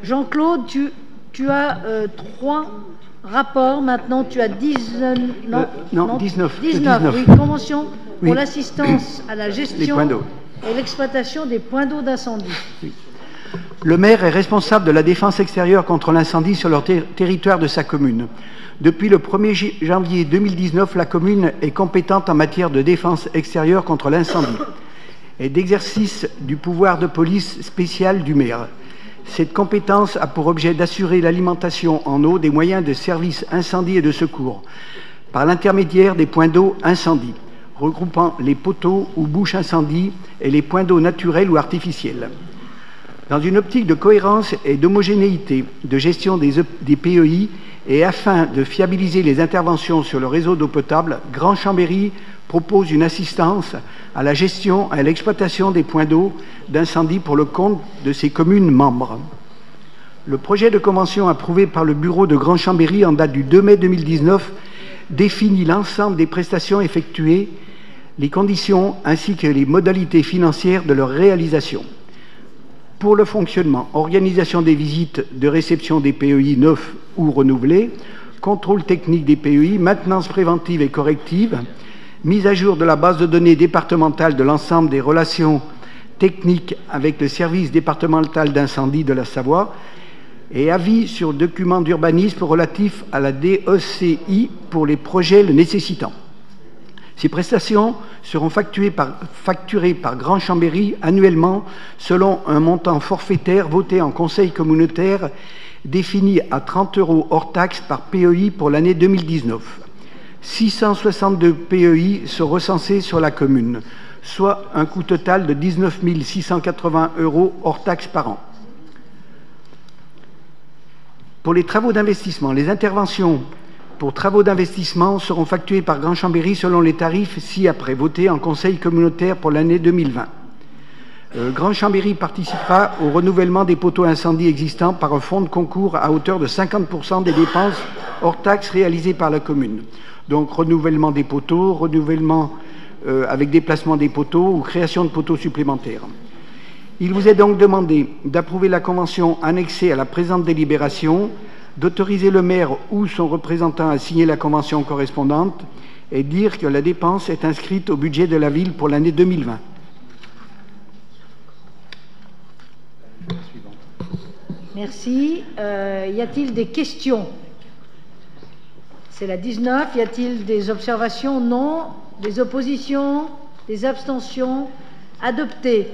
Jean-Claude, tu as 3 rapports. Maintenant, tu as 19. Non, 19. 19, oui, convention pour l'assistance à la gestion et l'exploitation des points d'eau d'incendie. Oui. Le maire est responsable de la défense extérieure contre l'incendie sur le territoire de sa commune. Depuis le 1er janvier 2019, la commune est compétente en matière de défense extérieure contre l'incendie et d'exercice du pouvoir de police spécial du maire. Cette compétence a pour objet d'assurer l'alimentation en eau des moyens de services incendie et de secours par l'intermédiaire des points d'eau incendie, regroupant les poteaux ou bouches incendie et les points d'eau naturels ou artificiels. Dans une optique de cohérence et d'homogénéité de gestion des PEI et afin de fiabiliser les interventions sur le réseau d'eau potable, Grand Chambéry propose une assistance à la gestion et à l'exploitation des points d'eau d'incendie pour le compte de ses communes membres. Le projet de convention approuvé par le bureau de Grand Chambéry en date du 2 mai 2019 définit l'ensemble des prestations effectuées, les conditions ainsi que les modalités financières de leur réalisation. Pour le fonctionnement, organisation des visites de réception des PEI neufs ou renouvelés, contrôle technique des PEI, maintenance préventive et corrective, mise à jour de la base de données départementale de l'ensemble des relations techniques avec le service départemental d'incendie de la Savoie et avis sur documents d'urbanisme relatifs à la DECI pour les projets le nécessitant. Ces prestations seront facturées par Grand Chambéry annuellement selon un montant forfaitaire voté en conseil communautaire défini à 30 € hors taxe par PEI pour l'année 2019. 662 PEI sont recensés sur la commune, soit un coût total de 19 680 € hors taxe par an. Pour les travaux d'investissement, les interventions pour travaux d'investissement seront facturées par Grand Chambéry selon les tarifs ci-après, votés en conseil communautaire pour l'année 2020. Grand Chambéry participera au renouvellement des poteaux incendies existants par un fonds de concours à hauteur de 50% des dépenses hors taxes réalisées par la commune. Donc renouvellement des poteaux, renouvellement avec déplacement des poteaux ou création de poteaux supplémentaires. Il vous est donc demandé d'approuver la convention annexée à la présente délibération, d'autoriser le maire ou son représentant à signer la convention correspondante et dire que la dépense est inscrite au budget de la ville pour l'année 2020. Merci. Y a-t-il des questions? C'est la 19. Y a-t-il des observations? Non. Des oppositions? Des abstentions? Adopté.